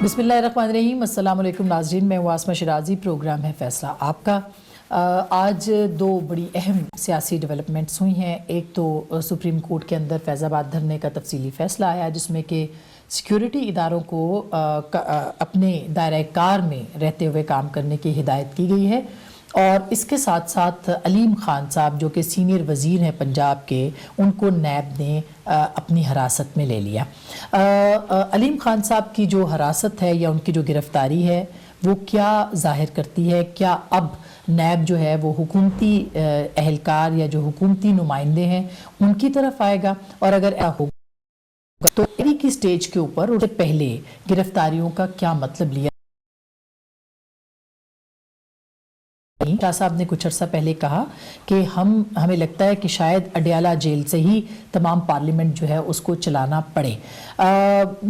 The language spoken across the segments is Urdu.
بسم اللہ الرحمن الرحیم۔ السلام علیکم ناظرین، میں واسمہ شرازی، پروگرام ہے فیصلہ آپ کا۔ آج دو بڑی اہم سیاسی ڈیولپمنٹس ہوئی ہیں۔ ایک تو سپریم کورٹ کے اندر فیض آباد دھرنے کا تفصیلی فیصلہ آیا جس میں کہ سیکیورٹی اداروں کو اپنے دائرہ کار میں رہتے ہوئے کام کرنے کی ہدایت کی گئی ہے، اور اس کے ساتھ ساتھ علیم خان صاحب جو کہ سینئر وزیر ہیں پنجاب کے، ان کو نیب نے اپنی حراست میں لے لیا۔ علیم خان صاحب کی جو حراست ہے یا ان کی جو گرفتاری ہے وہ کیا ظاہر کرتی ہے؟ کیا اب نیب جو ہے وہ حکومتی اہلکار یا جو حکومتی نمائندے ہیں ان کی طرف آئے گا؟ اور اگر ہوگا تو کی سٹیج کے اوپر اس سے پہلے گرفتاریوں کا کیا مطلب لیا؟ شاہ صاحب نے کچھ عرصہ پہلے کہا کہ ہمیں لگتا ہے کہ شاید اڈیالہ جیل سے ہی تمام پارلیمنٹ جو ہے اس کو چلانا پڑے۔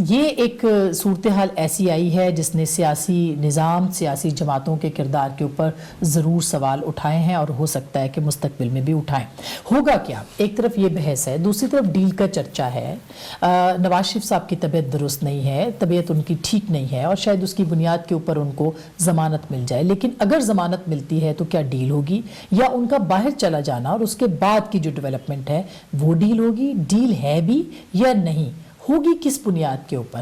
یہ ایک صورتحال ایسی آئی ہے جس نے سیاسی نظام، سیاسی جماعتوں کے کردار کے اوپر ضرور سوال اٹھائے ہیں، اور ہو سکتا ہے کہ مستقبل میں بھی اٹھائیں۔ ہوگا کیا؟ ایک طرف یہ بحث ہے، دوسری طرف ڈیل کا چرچا ہے۔ نواز شریف صاحب کی طبیعت درست نہیں ہے، طبیعت ان کی ٹھیک نہیں ہے، اور شاید اس کی بنیاد کے اوپر ان کو ضمانت مل جائے، لیکن اگر ضمانت ملتی ہے تو کیا ڈیل ہوگی، یا ان کا باہر چلا جانا اور اس کے بعد کی جو ڈیولپمنٹ ہے وہ ڈیل ہوگی؟ ڈیل ہے بھی یا نہیں ہوگی؟ کس بنیاد کے اوپر؟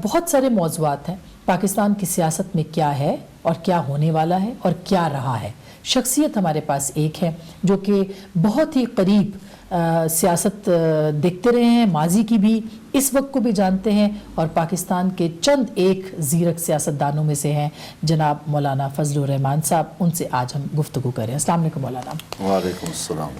بہت سارے موضوعات ہیں۔ پاکستان کی سیاست میں کیا ہے اور کیا ہونے والا ہے اور کیا رہا ہے؟ شخصیت ہمارے پاس ایک ہے جو کہ بہت ہی قریب سیاست دیکھتے رہے ہیں، ماضی کی بھی، اس وقت کو بھی جانتے ہیں، اور پاکستان کے چند ایک زیرک سیاستدانوں میں سے ہیں جناب مولانا فضل الرحمان صاحب۔ ان سے آج ہم گفتگو کریں۔ السلام علیکم مولانا۔ وعلیکم السلام۔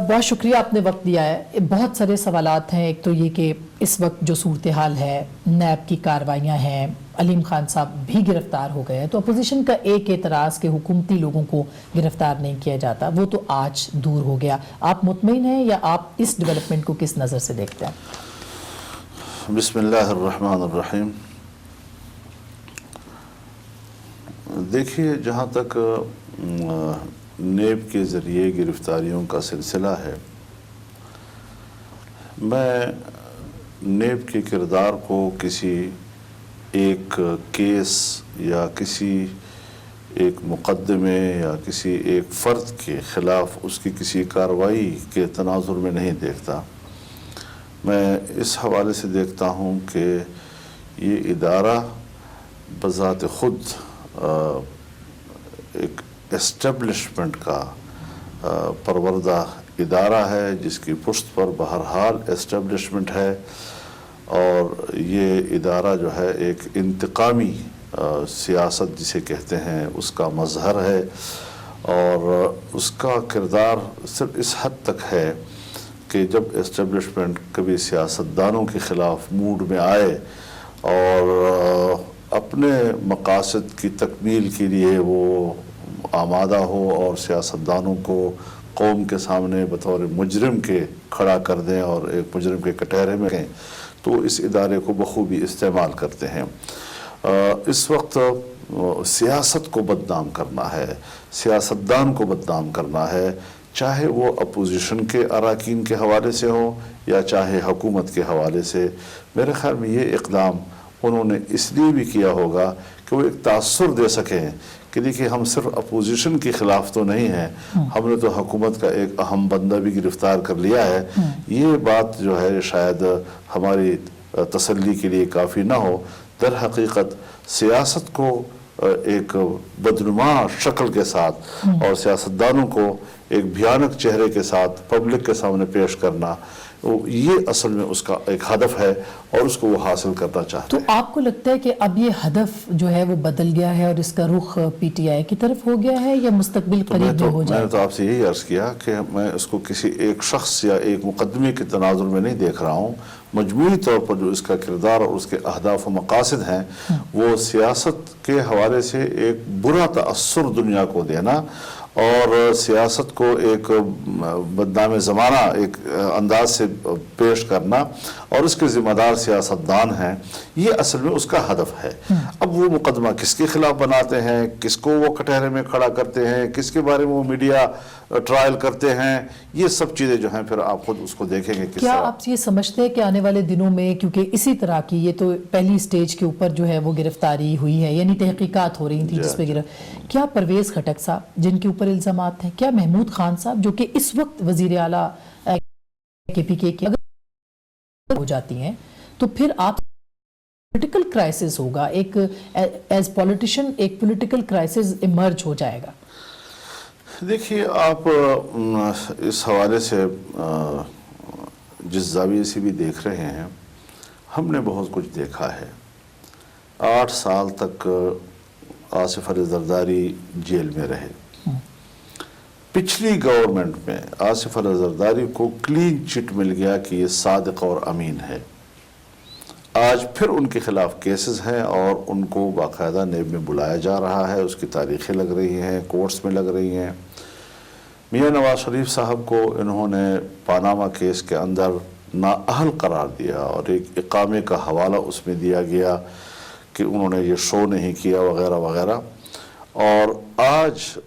بہت شکریہ آپ نے وقت دیا ہے۔ بہت سارے سوالات ہیں۔ ایک تو یہ کہ اس وقت جو صورتحال ہے، نیب کی کارروائیاں ہیں، علیم خان صاحب بھی گرفتار ہو گئے ہیں، تو اپوزیشن کا ایک اعتراض کہ حکومتی لوگوں کو گرفتار نہیں کیا جاتا وہ تو آج دور ہو گیا۔ آپ مطمئن ہیں یا آپ اس ڈیولپمنٹ کو کس نظر سے دیکھتے ہیں؟ بسم اللہ الرحمن الرحیم۔ دیکھیے، جہاں تک نیب کے ذریعے گرفتاریوں کا سلسلہ ہے، میں نیب کے کردار کو کسی ایک کیس یا کسی ایک مقدمے یا کسی ایک فرد کے خلاف اس کی کسی کارروائی کے تناظر میں نہیں دیکھتا۔ میں اس حوالے سے دیکھتا ہوں کہ یہ ادارہ بذات خود ایک اسٹیبلشمنٹ کا پروردہ ادارہ ہے، جس کی پشت پر بہرحال اسٹیبلشمنٹ ہے، اور یہ ادارہ جو ہے ایک انتقامی سیاست جسے کہتے ہیں اس کا مظہر ہے، اور اس کا کردار صرف اس حد تک ہے کہ جب اسٹیبلشمنٹ کبھی سیاستدانوں کے خلاف موڈ میں آئے اور اپنے مقاصد کی تکمیل کے لیے وہ آمادہ ہو اور سیاستدانوں کو قوم کے سامنے بطور مجرم کے کھڑا کر دیں اور ایک مجرم کے کٹہرے میں رہیں، تو اس ادارے کو بخوبی استعمال کرتے ہیں۔ اس وقت سیاست کو بدنام کرنا ہے، سیاستدان کو بدنام کرنا ہے، چاہے وہ اپوزیشن کے اراکین کے حوالے سے ہو یا چاہے حکومت کے حوالے سے۔ میرے خیال میں یہ اقدام انہوں نے اس لیے بھی کیا ہوگا کہ وہ ایک تاثر دے سکیں کہ دیکھیے ہم صرف اپوزیشن کے خلاف تو نہیں ہیں، ہم نے تو حکومت کا ایک اہم بندہ بھی گرفتار کر لیا ہے۔ یہ بات جو ہے شاید ہماری تسلی کے لیے کافی نہ ہو۔ در حقیقت سیاست کو ایک بدنما شکل کے ساتھ اور سیاستدانوں کو ایک بھیانک چہرے کے ساتھ پبلک کے سامنے پیش کرنا، یہ اصل میں اس کا ایک ہدف ہے اور اس کو وہ حاصل کرنا چاہتے ہیں۔ تو آپ کو لگتا ہے کہ اب یہ ہدف جو ہے وہ بدل گیا ہے اور اس کا رخ پی ٹی آئی کی طرف ہو گیا ہے، یا مستقبل قریب میں ہو جائے؟ میں نے تو آپ سے یہی عرض کیا کہ میں اس کو کسی ایک شخص یا ایک مقدمے کے تناظر میں نہیں دیکھ رہا ہوں۔ مجموعی طور پر جو اس کا کردار اور اس کے اہداف و مقاصد ہیں، وہ سیاست کے حوالے سے ایک برا تأثر دنیا کو دینا اور سیاست کو ایک بدنام زمانہ ایک انداز سے پیش کرنا، اور اس کے ذمہ دار سیاستدان ہیں، یہ اصل میں اس کا ہدف ہے۔ اب وہ مقدمہ کس کے خلاف بناتے ہیں، کس کو وہ کٹہرے میں کھڑا کرتے ہیں، کس کے بارے میں وہ میڈیا ٹرائل کرتے ہیں، یہ سب چیزیں جو ہیں پھر آپ خود اس کو دیکھیں گے کس کیا طرح۔ آپ یہ سمجھتے ہیں کہ آنے والے دنوں میں، کیونکہ اسی طرح کی یہ تو پہلی سٹیج کے اوپر جو ہے وہ گرفتاری ہوئی ہے، یعنی تحقیقات ہو رہی تھیں جس پہ کیا پرویز خٹک صاحب جن کے اوپر الزامات ہیں، کیا محمود خان صاحب جو کہ اس وقت وزیر اعلیٰ کے پی کے اگر ہو جاتی ہیں تو پھر آپ پولیٹیکل کرائسس ہوگا، ایک ایز پولیٹیشین ایک پولیٹیکل کرائسس ایمرج ہو جائے گا؟ دیکھیے آپ اس حوالے سے جس زاویے سے بھی دیکھ رہے ہیں، ہم نے بہت کچھ دیکھا ہے۔ 8 سال تک آصف علی زرداری جیل میں رہے۔ پچھلی گورنمنٹ میں آصف علی زرداری کو کلین چٹ مل گیا کہ یہ صادق اور امین ہے۔ آج پھر ان کے خلاف کیسز ہیں اور ان کو باقاعدہ نیب میں بلایا جا رہا ہے، اس کی تاریخیں لگ رہی ہیں، کورٹس میں لگ رہی ہیں۔ میاں نواز شریف صاحب کو انہوں نے پاناما کیس کے اندر نااہل قرار دیا اور ایک اقامے کا حوالہ اس میں دیا گیا کہ انہوں نے یہ شو نہیں کیا وغیرہ وغیرہ، اور آج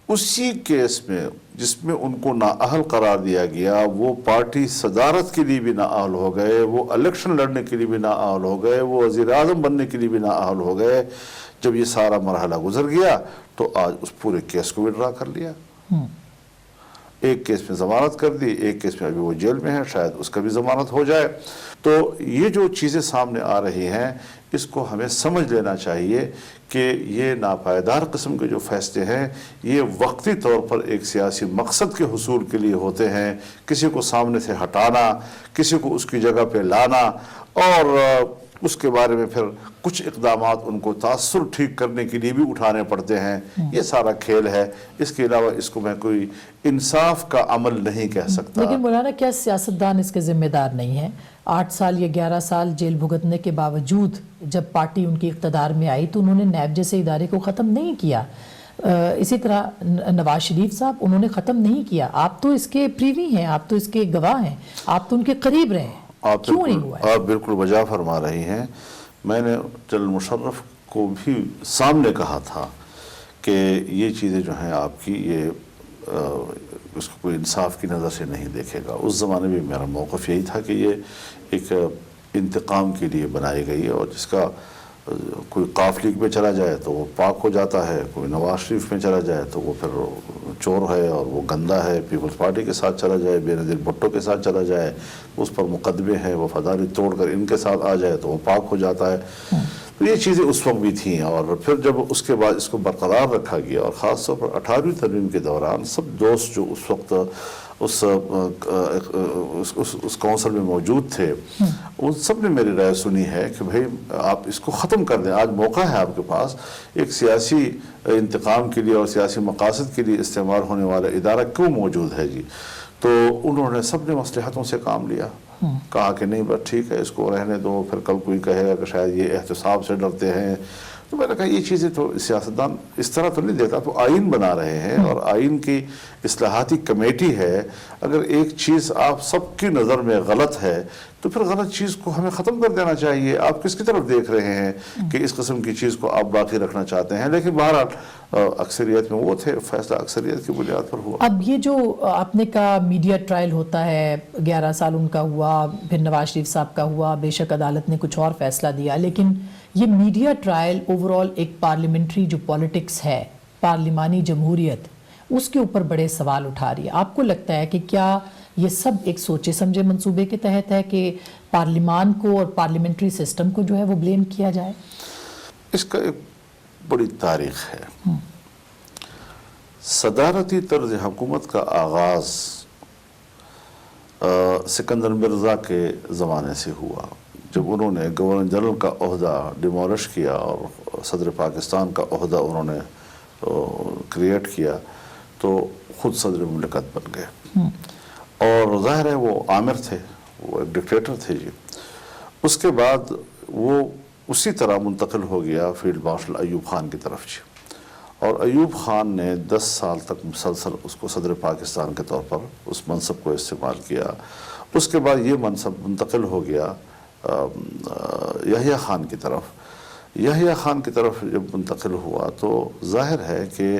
اسی کیس میں جس میں ان کو نااہل قرار دیا گیا، وہ پارٹی صدارت کے لیے بھی نااہل ہو گئے، وہ الیکشن لڑنے کے لیے بھی نااہل ہو گئے، وہ وزیر اعظم بننے کے لیے بھی نااہل ہو گئے۔ جب یہ سارا مرحلہ گزر گیا تو آج اس پورے کیس کو وڈرا کر لیا۔ ایک کیس میں ضمانت کر دی، ایک کیس میں ابھی وہ جیل میں ہے، شاید اس کا بھی ضمانت ہو جائے۔ تو یہ جو چیزیں سامنے آ رہی ہیں، اس کو ہمیں سمجھ لینا چاہیے کہ یہ ناپائیدار قسم کے جو فیصلے ہیں، یہ وقتی طور پر ایک سیاسی مقصد کے حصول کے لیے ہوتے ہیں۔ کسی کو سامنے سے ہٹانا، کسی کو اس کی جگہ پہ لانا، اور اس کے بارے میں پھر کچھ اقدامات ان کو تاثر ٹھیک کرنے کے لیے بھی اٹھانے پڑتے ہیں، یہ سارا کھیل ہے۔ اس کے علاوہ اس کو میں کوئی انصاف کا عمل نہیں کہہ سکتا۔ لیکن مولانا کیا سیاستدان اس کے ذمہ دار نہیں ہیں؟ 8 سال یا 11 سال جیل بھگتنے کے باوجود جب پارٹی ان کی اقتدار میں آئی تو انہوں نے نیب جیسے ادارے کو ختم نہیں کیا۔ اسی طرح نواز شریف صاحب انہوں نے ختم نہیں کیا۔ آپ تو اس کے پریوی ہیں، آپ تو اس کے گواہ ہیں، آپ تو ان کے قریب رہے ہیں، کیوں نہیں ہوا ہے؟ آپ بالکل وجہ فرما رہی ہیں۔ میں نے جنرل مشرف کو بھی سامنے کہا تھا کہ یہ چیزیں جو ہیں آپ کی، یہ اس کو کوئی انصاف کی نظر سے نہیں دیکھے گا۔ اس زمانے میں میرا موقف یہی تھا کہ یہ ایک انتقام کے لیے بنائی گئی ہے، اور جس کا کوئی قاف لیگ میں چلا جائے تو وہ پاک ہو جاتا ہے، کوئی نواز شریف میں چلا جائے تو وہ پھر چور ہے اور وہ گندا ہے، پیپلز پارٹی کے ساتھ چلا جائے، بینظیر بھٹو کے ساتھ چلا جائے، اس پر مقدمے ہیں، وفاداری توڑ کر ان کے ساتھ آ جائے تو وہ پاک ہو جاتا ہے۔ تو یہ چیزیں اس وقت بھی تھیں، اور پھر جب اس کے بعد اس کو برقرار رکھا گیا، اور خاص طور پر 18ویں ترمیم کے دوران سب دوست جو اس وقت اس کونسل میں موجود تھے، ان سب نے میری رائے سنی ہے کہ بھئی آپ اس کو ختم کر دیں، آج موقع ہے آپ کے پاس۔ ایک سیاسی انتقام کے لیے اور سیاسی مقاصد کے لیے استعمال ہونے والا ادارہ کیوں موجود ہے جی؟ تو انہوں نے سب نے مصلحتوں سے کام لیا، کہا کہ نہیں بس ٹھیک ہے، اس کو رہنے دو، پھر کل کوئی کہے گا کہ شاید یہ احتساب سے ڈرتے ہیں۔ تو میں نے کہا یہ چیزیں تو سیاستدان اس طرح تو نہیں دیتا، تو آئین بنا رہے ہیں، اور آئین کی اصلاحاتی کمیٹی ہے۔ اگر ایک چیز آپ سب کی نظر میں غلط ہے تو پھر غلط چیز کو ہمیں ختم کر دینا چاہیے۔ آپ کس کی طرف دیکھ رہے ہیں کہ اس قسم کی چیز کو آپ باقی رکھنا چاہتے ہیں؟ لیکن بہرحال اکثریت میں وہ تھے، فیصلہ اکثریت کی بنیاد پر ہوا۔ اب یہ جو آپ نے کہا میڈیا ٹرائل ہوتا ہے، 11 سال ان کا ہوا، پھر نواز شریف صاحب کا ہوا، بے شک عدالت نے کچھ اور فیصلہ دیا، لیکن یہ میڈیا ٹرائل اوورال ایک پارلیمنٹری جو پولیٹکس ہے، پارلیمانی جمہوریت، اس کے اوپر بڑے سوال اٹھا رہی ہے۔ آپ کو لگتا ہے کہ کیا یہ سب ایک سوچے سمجھے منصوبے کے تحت ہے کہ پارلیمان کو اور پارلیمنٹری سسٹم کو جو ہے وہ بلیم کیا جائے؟ اس کا ایک بڑی تاریخ ہے۔ صدارتی طرز حکومت کا آغاز سکندر مرزا کے زمانے سے ہوا، جب انہوں نے گورنر جنرل کا عہدہ ڈیمولش کیا اور صدر پاکستان کا عہدہ انہوں نے کریٹ کیا، تو خود صدر مملکت بن گئے، اور ظاہر ہے وہ آمر تھے، وہ ایک ڈکٹیٹر تھے جی۔ اس کے بعد وہ اسی طرح منتقل ہو گیا فیلڈ مارشل ایوب خان کی طرف جی، اور ایوب خان نے 10 سال تک مسلسل اس کو صدر پاکستان کے طور پر اس منصب کو استعمال کیا۔ اس کے بعد یہ منصب منتقل ہو گیا یحییٰ خان کی طرف۔ یحییٰ خان کی طرف جب منتقل ہوا تو ظاہر ہے کہ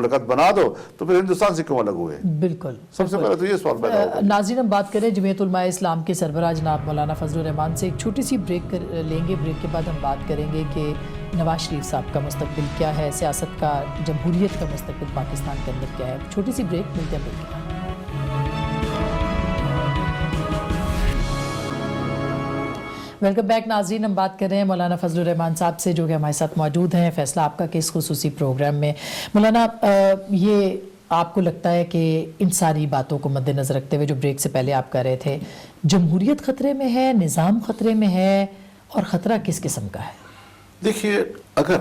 مملکت بنا دو تو پھر ہندوستان سے کیوں الگ ہوئے؟ بالکل، سب سے پہلے تو یہ سوال پیدا ہوگا۔ ناظرین ہم بات کریں جمعیت علماء اسلام کے سربراہ جناب مولانا فضل الرحمان سے، ایک چھوٹی سی بریک لیں گے، بریک کے بعد ہم بات کریں گے کہ نواز شریف صاحب کا مستقبل کیا ہے، سیاست کا، جمہوریت کا مستقبل پاکستان کے اندر کیا ہے۔ چھوٹی سی بریک، ملتے ہیں بریک کے بعد۔ ویلکم بیک ناظرین، ہم بات کر رہے ہیں مولانا فضل الرحمان صاحب سے جو کہ ہمارے ساتھ موجود ہیں فیصلہ آپ کا کے اس خصوصی پروگرام میں۔ مولانا یہ آپ کو لگتا ہے کہ ان ساری باتوں کو مد نظر رکھتے ہوئے جو بریک سے پہلے آپ کہہ رہے تھے، جمہوریت خطرے میں ہے، نظام خطرے میں ہے، اور خطرہ کس قسم کا ہے؟ دیکھیے، اگر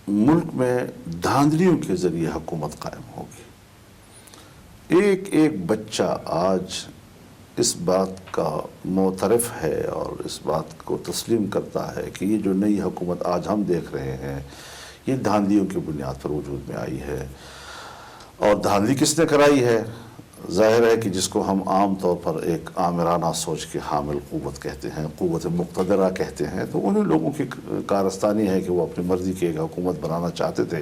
ملک میں دھاندلیوں کے ذریعے حکومت قائم ہوگی، ایک ایک بچہ آج اس بات کا معترف ہے اور اس بات کو تسلیم کرتا ہے کہ یہ جو نئی حکومت آج ہم دیکھ رہے ہیں یہ دھاندلیوں کی بنیاد پر وجود میں آئی ہے۔ اور دھاندلی کس نے کرائی ہے؟ ظاہر ہے کہ جس کو ہم عام طور پر ایک آمرانہ سوچ کے حامل قوت کہتے ہیں، قوت مقتدرہ کہتے ہیں، تو انہیں لوگوں کی کارستانی ہے کہ وہ اپنی مرضی کی ایک حکومت بنانا چاہتے تھے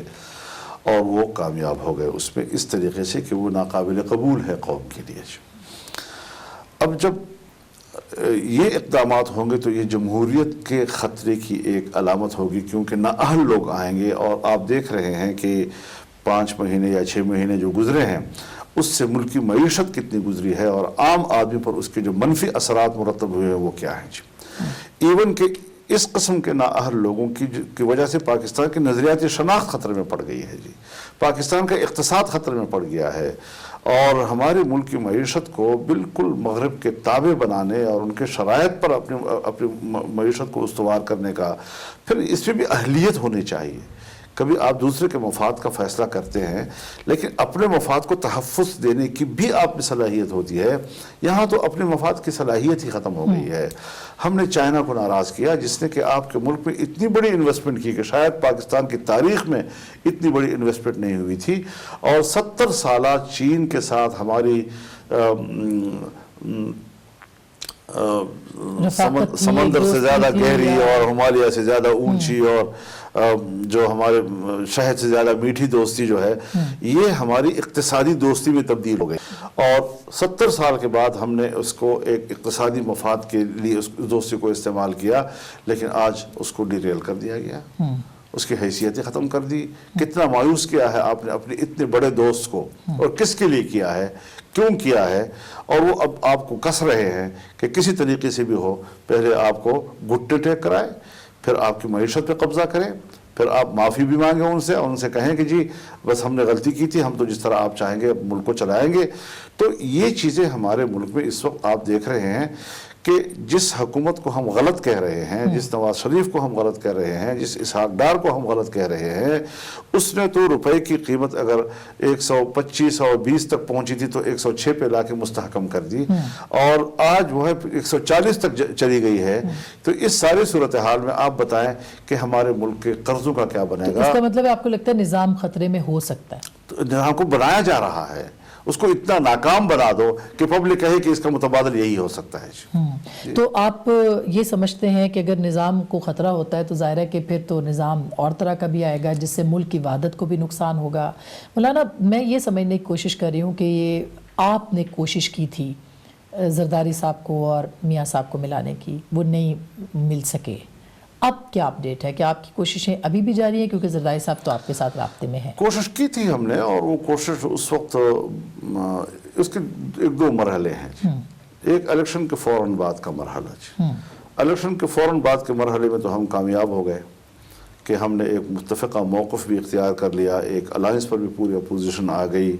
اور وہ کامیاب ہو گئے اس میں اس طریقے سے کہ وہ ناقابل قبول ہے قوم کے لیے۔ اب جب یہ اقدامات ہوں گے تو یہ جمہوریت کے خطرے کی ایک علامت ہوگی، کیونکہ نااہل لوگ آئیں گے، اور آپ دیکھ رہے ہیں کہ 5 مہینے یا 6 مہینے جو گزرے ہیں اس سے ملک کی معیشت کتنی گزری ہے اور عام آدمی پر اس کے جو منفی اثرات مرتب ہوئے ہیں وہ کیا ہیں جی۔ ایون کہ اس قسم کے نااہل لوگوں کی وجہ سے پاکستان کی نظریاتی شناخت خطرے میں پڑ گئی ہے جی، پاکستان کا اقتصاد خطرے میں پڑ گیا ہے، اور ہمارے ملک کی معیشت کو بالکل مغرب کے تابع بنانے اور ان کے شرائط پر اپنی معیشت کو استوار کرنے کا، پھر اس میں بھی اہلیت ہونی چاہیے۔ کبھی آپ دوسرے کے مفاد کا فیصلہ کرتے ہیں لیکن اپنے مفاد کو تحفظ دینے کی بھی آپ میں صلاحیت ہوتی ہے، یہاں تو اپنے مفاد کی صلاحیت ہی ختم ہو گئی ہے۔ ہم نے چائنا کو ناراض کیا جس نے کہ آپ کے ملک میں اتنی بڑی انویسٹمنٹ کی کہ شاید پاکستان کی تاریخ میں اتنی بڑی انویسٹمنٹ نہیں ہوئی تھی، اور 70 سالہ چین کے ساتھ ہماری سمندر سے زیادہ گہری اور ہمالیہ سے زیادہ اونچی اور جو ہمارے شہد سے زیادہ میٹھی دوستی جو ہے، یہ ہماری اقتصادی دوستی میں تبدیل ہو گئی، اور 70 سال کے بعد ہم نے اس کو ایک اقتصادی مفاد کے لیے اس دوستی کو استعمال کیا، لیکن آج اس کو ڈیریل کر دیا گیا، اس کی حیثیتیں ختم کر دی۔ کتنا مایوس کیا ہے آپ نے اپنے اتنے بڑے دوست کو، اور کس کے لیے کیا ہے، کیوں کیا ہے، اور وہ اب آپ کو کس رہے ہیں کہ کسی طریقے سے بھی ہو پہلے آپ کو گھٹنے ٹیک کرائے، پھر آپ کی معیشت پہ قبضہ کریں، پھر آپ معافی بھی مانگیں ان سے، اور ان سے کہیں کہ جی بس ہم نے غلطی کی تھی، ہم تو جس طرح آپ چاہیں گے ملک کو چلائیں گے۔ تو یہ چیزیں ہمارے ملک میں اس وقت آپ دیکھ رہے ہیں کہ جس حکومت کو ہم غلط کہہ رہے ہیں، جس نواز شریف کو ہم غلط کہہ رہے ہیں، جس اسحاق ڈار کو ہم غلط کہہ رہے ہیں، اس نے تو روپے کی قیمت اگر 125 اور 20 تک پہنچی تھی تو 106 پہ لا کے مستحکم کر دی، اور آج وہ ہے 140 تک چلی گئی ہے۔ تو اس ساری صورتحال میں آپ بتائیں کہ ہمارے ملک کے قرضوں کا کیا بنے گا؟ اس کا مطلب آپ کو لگتا ہے نظام خطرے میں ہو سکتا ہے؟ نظام کو بنایا جا رہا ہے، اس کو اتنا ناکام بنا دو کہ پبلک کہے کہ اس کا متبادل یہی ہو سکتا ہے۔ تو آپ یہ سمجھتے ہیں کہ اگر نظام کو خطرہ ہوتا ہے تو ظاہر ہے کہ پھر تو نظام اور طرح کا بھی آئے گا جس سے ملک کی وحدت کو بھی نقصان ہوگا۔ مولانا میں یہ سمجھنے کی کوشش کر رہی ہوں کہ یہ آپ نے کوشش کی تھی زرداری صاحب کو اور میاں صاحب کو ملانے کی، وہ نہیں مل سکے، اب کیا اپڈیٹ ہے؟ کہ آپ کی کوششیں ابھی بھی جاری ہیں؟ کیونکہ زرداری صاحب تو آپ کے ساتھ رابطے میں ہیں۔ کوشش کی تھی ہم نے، اور وہ کوشش اس وقت اس کے 1-2 مرحلے ہیں۔ ایک الیکشن کے فوراً بعد کا مرحلہ، الیکشن کے فوراً بعد کے مرحلے میں تو ہم کامیاب ہو گئے کہ ہم نے ایک متفقہ موقف بھی اختیار کر لیا، ایک الائنس پر بھی پوری اپوزیشن آ گئی،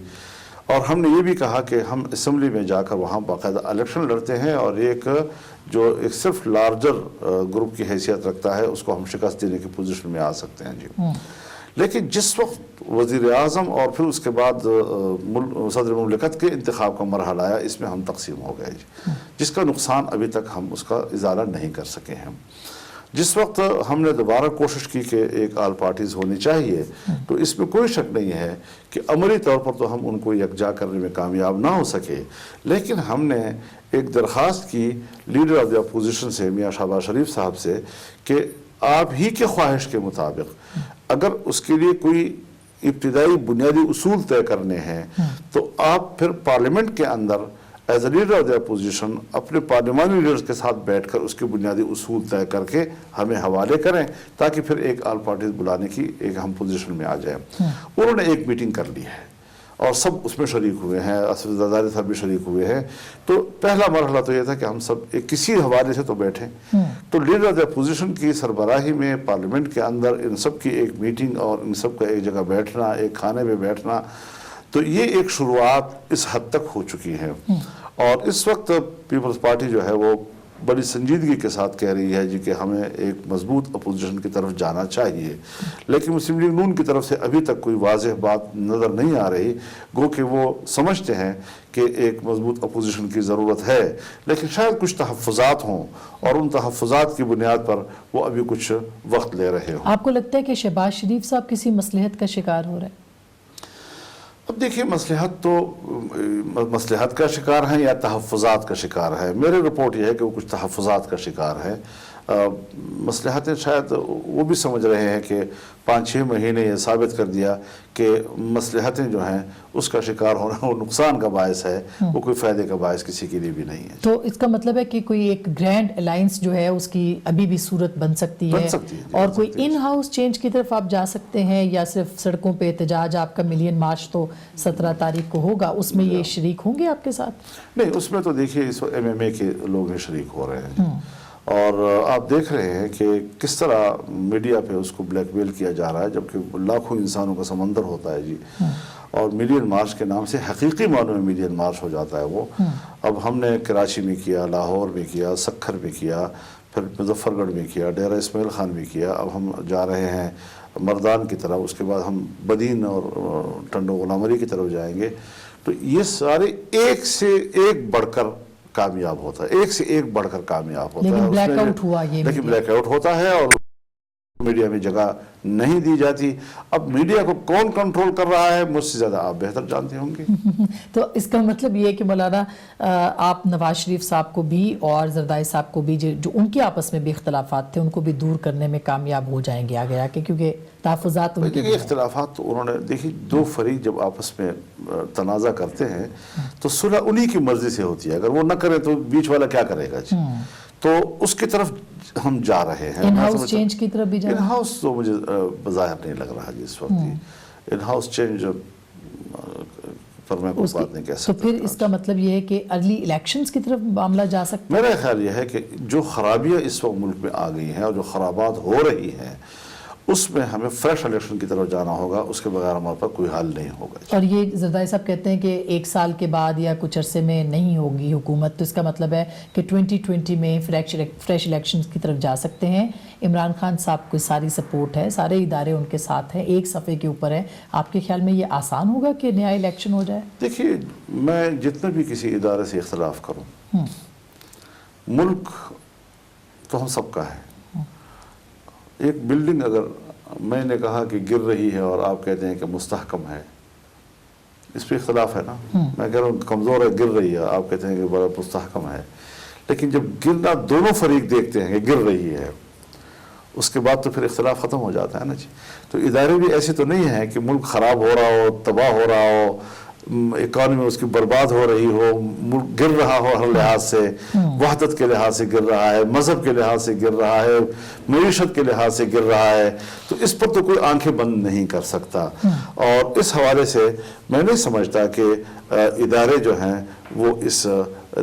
اور ہم نے یہ بھی کہا کہ ہم اسمبلی میں جا کر وہاں باقاعدہ الیکشن لڑتے ہیں، اور ایک صرف لارجر گروپ کی حیثیت رکھتا ہے اس کو ہم شکست دینے کی پوزیشن میں آ سکتے ہیں جی۔ لیکن جس وقت وزیر اعظم اور پھر اس کے بعد صدر مملکت کے انتخاب کا مرحلہ آیا، اس میں ہم تقسیم ہو گئے جی، جس کا نقصان ابھی تک ہم اس کا ازالہ نہیں کر سکے ہیں۔ جس وقت ہم نے دوبارہ کوشش کی کہ ایک آل پارٹیز ہونی چاہیے، تو اس میں کوئی شک نہیں ہے کہ عملی طور پر تو ہم ان کو یکجا کرنے میں کامیاب نہ ہو سکے، لیکن ہم نے ایک درخواست کی لیڈر آف دی اپوزیشن سے، میاں شہباز شریف صاحب سے، کہ آپ ہی کے خواہش کے مطابق اگر اس کے لیے کوئی ابتدائی بنیادی اصول طے کرنے ہیں تو آپ پھر پارلیمنٹ کے اندر as a leader of the opposition اپنے پارلیمانی لیڈرز کے ساتھ بیٹھ کر اس کے بنیادی اصول طے کر کے ہمیں حوالے کریں تاکہ پھر ایک آل پارٹیز بلانے کی ایک ہم پوزیشن میں آ جائیں. انہوں نے ایک میٹنگ کر لی ہے اور سب اس میں شریک ہوئے ہیں, اسد زرداری صاحب بھی شریک ہوئے ہیں. تو پہلا مرحلہ تو یہ تھا کہ ہم سب کسی حوالے سے تو بیٹھیں. تو لیڈر آف دی اپوزیشن کی سربراہی میں پارلیمنٹ کے اندر ان سب کی ایک میٹنگ اور ان سب کا ایک جگہ بیٹھنا, ایک کھانے میں بیٹھنا, تو یہ ایک شروعات اس حد تک ہو چکی ہے. اور اس وقت پیپلز پارٹی جو ہے وہ بڑی سنجیدگی کے ساتھ کہہ رہی ہے جی کہ ہمیں ایک مضبوط اپوزیشن کی طرف جانا چاہیے, لیکن مسلم لیگ نون کی طرف سے ابھی تک کوئی واضح بات نظر نہیں آ رہی, گو کہ وہ سمجھتے ہیں کہ ایک مضبوط اپوزیشن کی ضرورت ہے, لیکن شاید کچھ تحفظات ہوں اور ان تحفظات کی بنیاد پر وہ ابھی کچھ وقت لے رہے ہوں. آپ کو لگتا ہے کہ شہباز شریف صاحب کسی مصلحت کا شکار ہو رہے ہیں؟ اب دیکھیے مصلحت کا شکار ہیں یا تحفظات کا شکار ہے. میرے رپورٹ یہ ہے کہ وہ کچھ تحفظات کا شکار ہے. مصلحتیں شاید وہ بھی سمجھ رہے ہیں کہ 5-6 مہینے یہ ثابت کر دیا کہ مصلحتیں جو ہیں اس کا شکار ہونا وہ نقصان کا باعث ہے, وہ کوئی فائدے کا باعث کسی کے لیے بھی نہیں ہے. تو اس کا مطلب ہے کہ کوئی ایک گرینڈ الائنس جو ہے اس کی ابھی بھی صورت بن سکتی ہے اور کوئی ان ہاؤس چینج کی طرف آپ جا سکتے ہیں, یا صرف سڑکوں پہ احتجاج, آپ کا ملین مارچ تو 17 تاریخ کو ہوگا, اس میں یہ شریک ہوں گے آپ کے ساتھ؟ نہیں, اس میں تو دیکھیے اس وقت MMA کے لوگ ہی شریک ہو رہے ہیں اور آپ دیکھ رہے ہیں کہ کس طرح میڈیا پہ اس کو بلیک میل کیا جا رہا ہے, جبکہ لاکھوں انسانوں کا سمندر ہوتا ہے جی. اور ملین مارچ کے نام سے حقیقی معنوں میں ملین مارچ ہو جاتا ہے وہ. اب ہم نے کراچی میں کیا, لاہور میں کیا, سکھر میں کیا, پھر مظفر گڑھ میں کیا, ڈیرہ اسماعیل خان میں کیا, اب ہم جا رہے ہیں مردان کی طرف, اس کے بعد ہم بدین اور ٹنڈو غلام علی کی طرف جائیں گے. تو یہ سارے ایک سے ایک بڑھ کر کامیاب ہوتا ہے, ایک سے ایک بڑھ کر کامیاب ہوتا ہے. لیکن بلیک آؤٹ ہوا, لیکن بلیک آؤٹ ہوتا ہے اور میڈیا میں جگہ نہیں دی جاتی. اب میڈیا کو کون کنٹرول کر رہا ہے مجھ سے زیادہ آپ بہتر جانتے ہوں گے. تو اس کا مطلب یہ ہے کہ مولانا آپ نواز شریف صاحب کو بھی اور زرداری صاحب کو بھی جو ان کے آپس میں بھی اختلافات تھے ان کو بھی دور کرنے میں کامیاب ہو جائیں گے آگے آ کے, کیونکہ تحفظات ان کے اختلافات تو انہوں نے دیکھی, دو فریق جب آپس میں تنازع کرتے ہیں تو صلح انہی کی مرضی سے ہوتی ہے. اگر وہ نہ کرے تو بیچ والا کیا کرے گا جی. تو اس کی طرف ہم جا رہے ہیں. ان ہاؤس چینج کی طرف بھی جا رہے ہیں. ان ہاؤس تو مجھے بظاہر نہیں لگ رہا جی اس وقت. ان ہاؤس چینج پر میں کوئی بات نہیں کہہ سکتا. تو پھر اس کا مطلب یہ ہے کہ ارلی الیکشنز کی طرف معاملہ جا سکتا ہے. میرا خیال یہ ہے کہ جو خرابیاں اس وقت ملک میں آ گئی ہیں اور جو خرابات ہو رہی ہیں اس میں ہمیں فریش الیکشن کی طرف جانا ہوگا, اس کے بغیر ہمارے پاس کوئی حل نہیں ہوگا. اور یہ زرداری صاحب کہتے ہیں کہ 1 سال کے بعد یا کچھ عرصے میں نہیں ہوگی حکومت, تو اس کا مطلب ہے کہ 2020 میں فریش الیکشنز کی طرف جا سکتے ہیں. عمران خان صاحب کو ساری سپورٹ ہے, سارے ادارے ان کے ساتھ ہیں, ایک صفحے کے اوپر ہے. آپ کے خیال میں یہ آسان ہوگا کہ نیا الیکشن ہو جائے؟ دیکھیے, میں جتنے بھی کسی ادارے سے اختلاف کروں, ملک تو ہم سب کا ہے. ایک بلڈنگ اگر میں نے کہا کہ گر رہی ہے اور آپ کہتے ہیں کہ مستحکم ہے, اس پہ اختلاف ہے نا. میں کہہ رہا ہوں کمزور ہے, گر رہی ہے, آپ کہتے ہیں کہ بڑا مستحکم ہے. لیکن جب گرنا دونوں فریق دیکھتے ہیں کہ گر رہی ہے, اس کے بعد تو پھر اختلاف ختم ہو جاتا ہے نا جی. تو ادارے بھی ایسے تو نہیں ہیں کہ ملک خراب ہو رہا ہو, تباہ ہو رہا ہو, اکانومی اس کی برباد ہو رہی ہو, ملک گر رہا ہو ہر لحاظ سے, وحدت کے لحاظ سے گر رہا ہے, مذہب کے لحاظ سے گر رہا ہے, معیشت کے لحاظ سے گر رہا ہے. تو اس پر تو کوئی آنکھیں بند نہیں کر سکتا. اور اس حوالے سے میں نہیں سمجھتا کہ ادارے جو ہیں وہ اس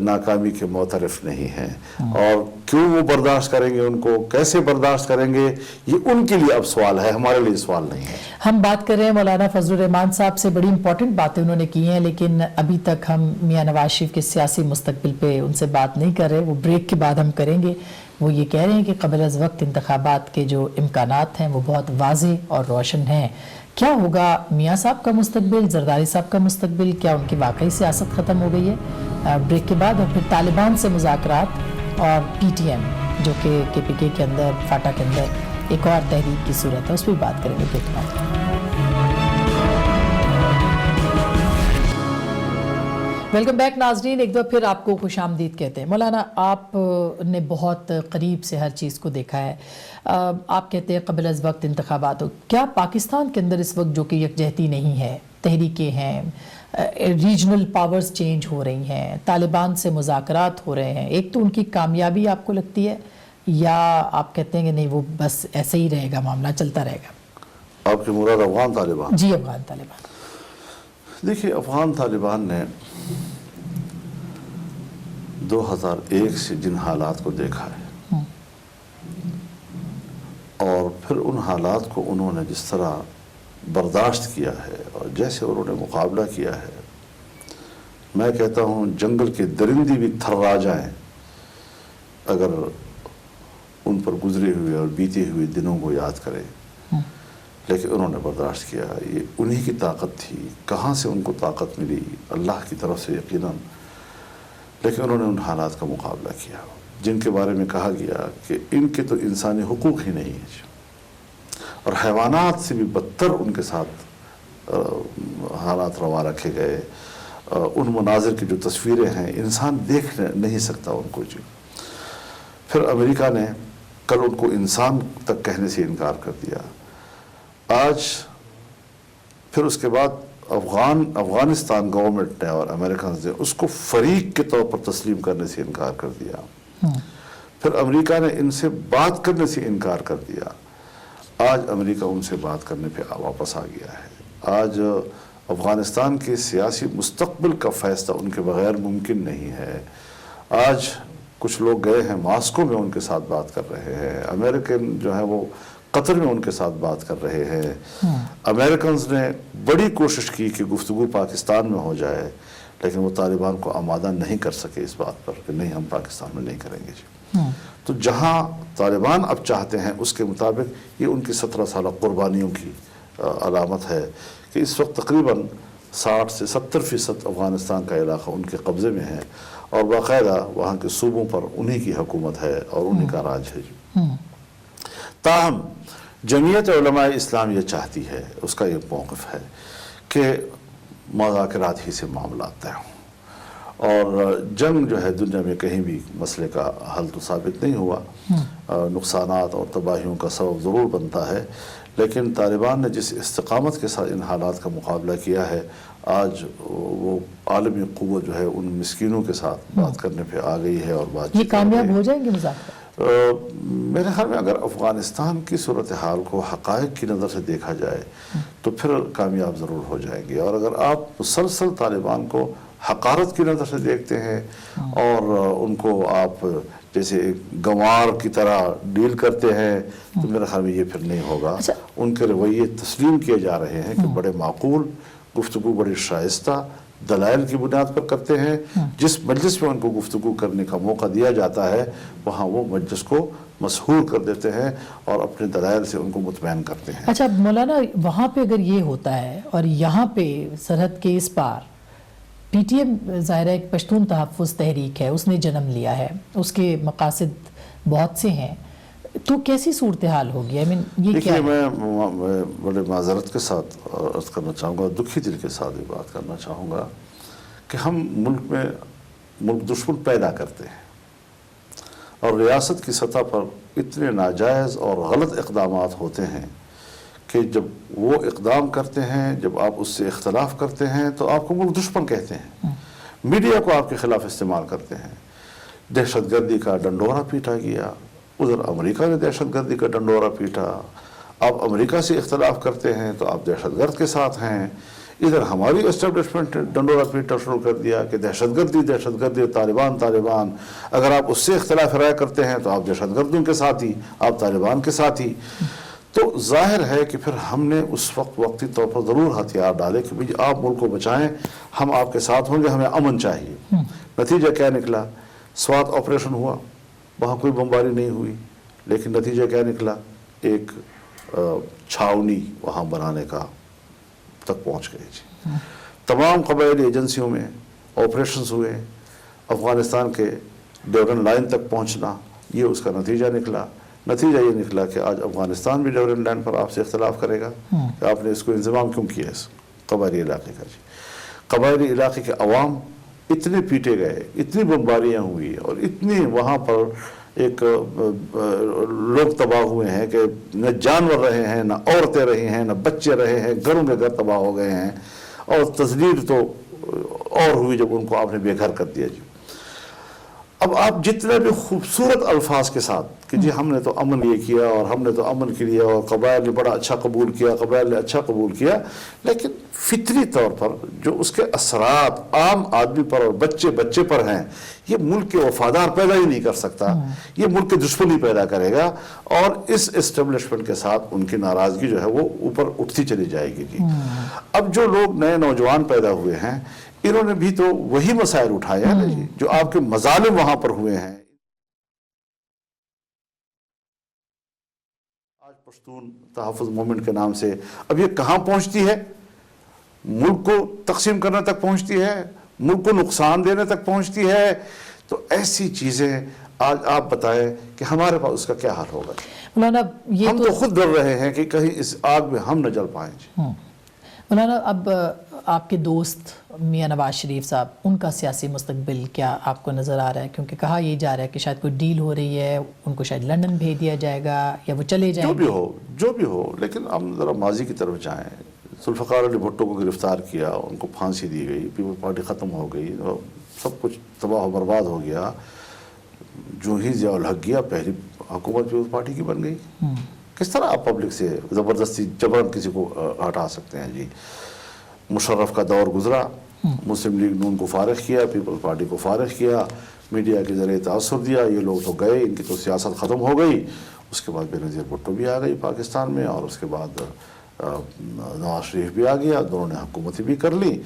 ناکامی کے معترف نہیں ہیں. اور کیوں وہ برداشت کریں گے, ان کو کیسے برداشت کریں گے, یہ ان کے لیے اب سوال ہے, ہمارے لیے سوال نہیں ہے. ہم بات کر رہے ہیں مولانا فضل الرحمان صاحب سے, بڑی امپورٹنٹ باتیں انہوں نے کی ہیں, لیکن ابھی تک ہم میاں نواز شریف کے سیاسی مستقبل پہ ان سے بات نہیں کر رہے. وہ بریک کے بعد ہم کریں گے. وہ یہ کہہ رہے ہیں کہ قبل از وقت انتخابات کے جو امکانات ہیں وہ بہت واضح اور روشن ہیں. کیا ہوگا میاں صاحب کا مستقبل, زرداری صاحب کا مستقبل, کیا ان کی واقعی سیاست ختم ہو گئی ہے؟ بریک کے بعد. اور پھر طالبان سے مذاکرات اور PTM جو کہ KPK کے اندر, فاٹا کے اندر ایک اور تحریک کی صورت ہے, اس پہ بات کریں گے بریک کے بعد. ویلکم بیک ناظرین، ایک دفعہ پھر آپ کو خوش آمدید کہتے ہیں۔ مولانا، آپ نے بہت قریب سے ہر چیز کو دیکھا ہے۔ آپ کہتے ہیں قبل از وقت انتخابات ہو، کیا پاکستان کے اندر اس وقت جو کہ یکجہتی نہیں ہے، تحریکیں ہیں، ریجنل پاورز چینج ہو رہی ہیں، طالبان سے مذاکرات ہو رہے ہیں، ایک تو ان کی کامیابی آپ کو لگتی ہے، یا آپ کہتے ہیں کہ نہیں وہ بس ایسے ہی رہے گا، معاملہ چلتا رہے گا؟ آپ کے مراد افغان طالبان؟ جی، افغان طالبان۔ دیکھیے، افغان طالبان نے 2001 سے جن حالات کو دیکھا ہے اور پھر ان حالات کو انہوں نے جس طرح برداشت کیا ہے اور جیسے انہوں نے مقابلہ کیا ہے، میں کہتا ہوں جنگل کے درندے بھی تھرا جائیں اگر ان پر گزرے ہوئے اور بیتے ہوئے دنوں کو یاد کریں، لیکن انہوں نے برداشت کیا۔ یہ انہی کی طاقت تھی، کہاں سے ان کو طاقت ملی؟ اللہ کی طرف سے یقیناً، لیکن انہوں نے ان حالات کا مقابلہ کیا جن کے بارے میں کہا گیا کہ ان کے تو انسانی حقوق ہی نہیں ہیں، اور حیوانات سے بھی بدتر ان کے ساتھ حالات روا رکھے گئے۔ ان مناظر کی جو تصویریں ہیں انسان دیکھ نہیں سکتا ان کو۔ جی، پھر امریکہ نے کل ان کو انسان تک کہنے سے انکار کر دیا۔ آج پھر اس کے بعد افغانستان گورنمنٹ نے اور امریکنز نے اس کو فریق کے طور پر تسلیم کرنے سے انکار کر دیا۔ پھر امریکہ نے ان سے بات کرنے سے انکار کر دیا۔ آج امریکہ ان سے بات کرنے پہ واپس آ گیا ہے۔ آج افغانستان کے سیاسی مستقبل کا فیصلہ ان کے بغیر ممکن نہیں ہے۔ آج کچھ لوگ گئے ہیں ماسکو میں ان کے ساتھ بات کر رہے ہیں، امریکن جو ہے وہ قطر میں ان کے ساتھ بات کر رہے ہیں۔ امریکنز نے بڑی کوشش کی کہ گفتگو پاکستان میں ہو جائے، لیکن وہ طالبان کو آمادہ نہیں کر سکے اس بات پر کہ نہیں، ہم پاکستان میں نہیں کریں گے۔ جی، تو جہاں طالبان اب چاہتے ہیں اس کے مطابق یہ ان کی 17 سالہ قربانیوں کی علامت ہے کہ اس وقت تقریباً 60 سے 70% افغانستان کا علاقہ ان کے قبضے میں ہے، اور باقاعدہ وہاں کے صوبوں پر انہی کی حکومت ہے اور انہی کا راج ہے۔ جی، تاہم جمعیت علماء اسلام یہ چاہتی ہے، اس کا یہ موقف ہے کہ مذاکرات ہی سے معاملات طے ہوں، اور جنگ جو ہے دنیا میں کہیں بھی مسئلے کا حل تو ثابت نہیں ہوا، نقصانات اور تباہیوں کا سبب ضرور بنتا ہے، لیکن طالبان نے جس استقامت کے ساتھ ان حالات کا مقابلہ کیا ہے، آج وہ عالمی قوت جو ہے ان مسکینوں کے ساتھ بات کرنے پہ آ گئی ہے اور بات یہ کامیاب ہو جائیں گے مذاکرات؟ میرے خیال میں اگر افغانستان کی صورتحال کو حقائق کی نظر سے دیکھا جائے تو پھر کامیاب ضرور ہو جائیں گے، اور اگر آپ مسلسل طالبان کو حقارت کی نظر سے دیکھتے ہیں اور ان کو آپ جیسے گنوار کی طرح ڈیل کرتے ہیں تو میرے خیال میں یہ پھر نہیں ہوگا۔ ان کے رویے تسلیم کیے جا رہے ہیں کہ بڑے معقول، گفتگو بڑی شائستہ دلائل کی بنیاد پر کرتے ہیں۔ جس مجلس میں ان کو گفتگو کرنے کا موقع دیا جاتا ہے وہاں وہ مجلس کو مسحور کر دیتے ہیں اور اپنے دلائل سے ان کو مطمئن کرتے ہیں۔ اچھا مولانا، وہاں پہ اگر یہ ہوتا ہے اور یہاں پہ سرحد کے اس پار پی ٹی ایم ظاہر ہے ایک پشتون تحفظ تحریک ہے، اس نے جنم لیا ہے، اس کے مقاصد بہت سے ہیں، تو کیسی صورتحال ہوگی؟ یہ کیا دیکھیے، ہے؟ میں بڑے معذرت کے ساتھ عرض کرنا چاہوں گا، دکھی دل کے ساتھ یہ بات کرنا چاہوں گا کہ ہم ملک دشمن پیدا کرتے ہیں، اور ریاست کی سطح پر اتنے ناجائز اور غلط اقدامات ہوتے ہیں کہ جب وہ اقدام کرتے ہیں، جب آپ اس سے اختلاف کرتے ہیں تو آپ کو ملک دشمن کہتے ہیں، میڈیا کو آپ کے خلاف استعمال کرتے ہیں۔ دہشت گردی کا ڈنڈورا پیٹا گیا، ادھر امریکہ نے دہشت گردی کا ڈنڈورا پیٹا، آپ امریکہ سے اختلاف کرتے ہیں تو آپ دہشت گرد کے ساتھ ہیں، ادھر ہماری اسٹیبلشمنٹ نے ڈنڈورا پیٹنا شروع کر دیا کہ دہشت گردی، طالبان، اگر آپ اس سے اختلاف رائے کرتے ہیں تو آپ دہشت گردوں کے ساتھ ہی، آپ طالبان کے ساتھ ہی۔ تو ظاہر ہے کہ پھر ہم نے اس وقت وقتی طور پر ضرور ہتھیار ڈالے کہ بھئی آپ ملک کو بچائیں، ہم آپ کے ساتھ ہوں گے، ہمیں امن چاہیے۔ نتیجہ کیا نکلا؟ سوات آپریشن ہوا، وہاں کوئی بمباری نہیں ہوئی، لیکن نتیجہ کیا نکلا؟ ایک چھاؤنی وہاں بنانے کا تک پہنچ گئے۔ جی، تمام قبائلی ایجنسیوں میں آپریشنز ہوئے، افغانستان کے ڈیورن لائن تک پہنچنا، یہ اس کا نتیجہ نکلا۔ نتیجہ یہ نکلا کہ آج افغانستان بھی ڈیورن لائن پر آپ سے اختلاف کرے گا کہ آپ نے اس کو انضمام کیوں کیا اس قبائلی علاقے کا۔ جی، قبائلی علاقے کے عوام اتنے پیٹے گئے, اتنی بمباریاں ہوئی اور اتنی وہاں پر ایک لوگ تباہ ہوئے ہیں کہ نہ جانور رہے ہیں, نہ عورتیں رہی ہیں, نہ بچے رہے ہیں, گھروں کے گھر تباہ ہو گئے ہیں, اور تذلیل تو اور ہوئی جب ان کو آپ نے بے گھر کر دیا. جی اب آپ جتنے بھی خوبصورت الفاظ کے ساتھ کہ جی ہم نے تو امن یہ کیا اور ہم نے تو امن کے لیے اور قبائل نے بڑا اچھا قبول کیا, قبائل نے اچھا قبول کیا, لیکن فطری طور پر جو اس کے اثرات عام آدمی پر اور بچے بچے پر ہیں, یہ ملک کے وفادار پیدا ہی نہیں کر سکتا, یہ ملک کے دشمنی پیدا کرے گا, اور اس اسٹیبلشمنٹ کے ساتھ ان کی ناراضگی جو ہے وہ اوپر اٹھتی چلی جائے گی. جی اب جو لوگ نئے نوجوان پیدا ہوئے ہیں, انہوں نے بھی تو وہی مسائل اٹھائے ہیں نا جی, جو آپ کے مظالم وہاں پر ہوئے ہیں. آج پشتون تحفظ موومنٹ کے نام سے اب یہ کہاں پہنچتی ہے؟ ملک کو تقسیم کرنے تک پہنچتی ہے, ملک کو نقصان دینے تک پہنچتی ہے. تو ایسی چیزیں آج آپ بتائیں کہ ہمارے پاس اس کا کیا حل ہوگا؟ مولانا یہ ہم تو خود ڈر رہے ہیں کہ کہیں اس آگ میں ہم نہ جل پائیں. مولانا اب آپ کے دوست میاں نواز شریف صاحب, ان کا سیاسی مستقبل کیا آپ کو نظر آ رہا ہے؟ کیونکہ کہا یہ جا رہا ہے کہ شاید کوئی ڈیل ہو رہی ہے, ان کو شاید لندن بھیج دیا جائے گا یا وہ چلے جائیں گے. جو بھی ہو, لیکن ہم ذرا ماضی کی طرف جائیں. ذوالفقار علی بھٹو کو گرفتار کیا, ان کو پھانسی دی گئی, پیپلز پارٹی ختم ہو گئی, سب کچھ تباہ و برباد ہو گیا. جو ہی ضیاء الحق گیا, پہلی حکومت پیپلز پارٹی کی بن گئی. کس طرح آپ پبلک سے زبردستی جبرن کسی کو ہٹا سکتے ہیں؟ جی مشرف کا دور گزرا, مسلم لیگ نون کو فارغ کیا, پیپلز پارٹی کو فارغ کیا, میڈیا کے ذریعے تاثر دیا, یہ لوگ تو گئے, ان کی تو سیاست ختم ہو گئی. اس کے بعد بینظیر بھٹو بھی آ گئی پاکستان میں, اور اس کے بعد نواز شریف بھی آ گیا, دونوں نے حکومتیں بھی کر لی.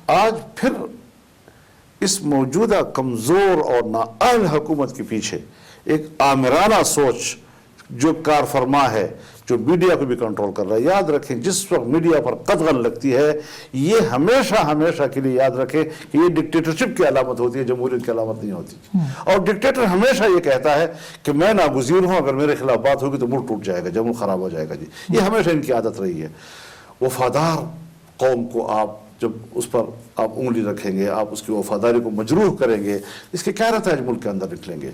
آج پھر اس موجودہ کمزور اور نااہل حکومت کے پیچھے ایک آمرانہ سوچ جو کار فرما ہے, جو میڈیا کو بھی کنٹرول کر رہا ہے. یاد رکھیں, جس وقت میڈیا پر قدغن لگتی ہے, یہ ہمیشہ کے لیے یاد رکھیں کہ یہ ڈکٹیٹرشپ کی علامت ہوتی ہے, جمہوریت کی علامت نہیں ہوتی. اور ڈکٹیٹر ہمیشہ یہ کہتا ہے کہ میں ناگزیر ہوں, اگر میرے خلاف بات ہوگی تو ملک ٹوٹ جائے گا, جمہور خراب ہو جائے گا. جی یہ ہمیشہ ان کی عادت رہی ہے. وفادار قوم کو آپ جب اس پر آپ انگلی رکھیں گے, آپ اس کی وفاداری کو مجروح کریں گے, اس کے کیا نتائج ملک کے اندر نکلیں گے.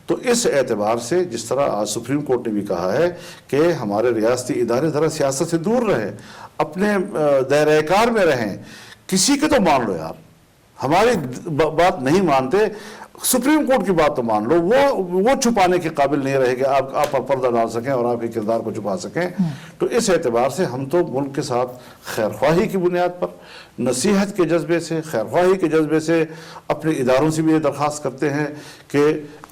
تو اس اعتبار سے جس طرح آج سپریم کورٹ نے بھی کہا ہے کہ ہمارے ریاستی ادارے ذرا سیاست سے دور رہیں, اپنے دائرہ کار میں رہیں. کسی کے تو مان لو یار, ہماری بات نہیں مانتے, سپریم کورٹ کی بات تو مان لو. وہ چھپانے کے قابل نہیں رہے کہ آپ پر پردہ ڈال سکیں اور آپ کے کردار کو چھپا سکیں. تو اس اعتبار سے ہم تو ملک کے ساتھ خیرخواہی کی بنیاد پر, نصیحت کے جذبے سے, خیرخواہی کے جذبے سے اپنے اداروں سے بھی یہ درخواست کرتے ہیں کہ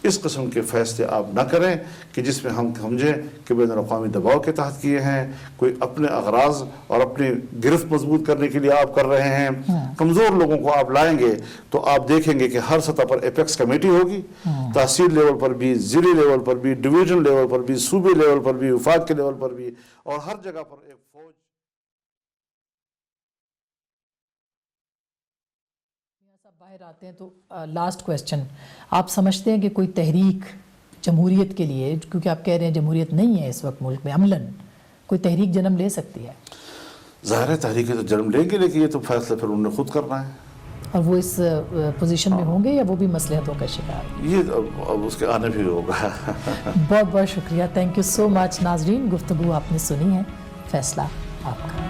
اس قسم کے فیصلے آپ نہ کریں کہ جس میں ہم سمجھیں کہ بین الاقوامی دباؤ کے تحت کیے ہیں, کوئی اپنے اغراض اور اپنی گرفت مضبوط کرنے کے لیے آپ کر رہے ہیں. کمزور لوگوں کو آپ لائیں گے تو آپ دیکھیں گے کہ ہر سطح پر ایپیکس کمیٹی ہوگی, تحصیل لیول پر بھی, ضلعی لیول پر بھی, ڈویژن لیول پر بھی, صوبے لیول پر بھی, وفاق کے لیول پر بھی, اور ہر جگہ پر ایک فوج. باہر آتے ہیں تو لاسٹ کویسچن, آپ سمجھتے ہیں کہ کوئی تحریک جمہوریت کے لیے, کیونکہ آپ کہہ رہے ہیں جمہوریت نہیں ہے اس وقت ملک میں عملاً, کوئی تحریک جنم لے سکتی ہے؟ ظاہر ہے تحریکیں تو جنم لیں گے, لیکن یہ تو فیصلہ پھر انہوں نے خود کرنا ہے. اور وہ اس پوزیشن میں ہوں گے یا وہ بھی مصلحتوں کا شکار؟ یہ اب اس کے آنے بھی ہوگا. بہت بہت شکریہ, تھینک یو سو مچ. ناظرین, گفتگو آپ نے سنی ہے, فیصلہ آپ کا.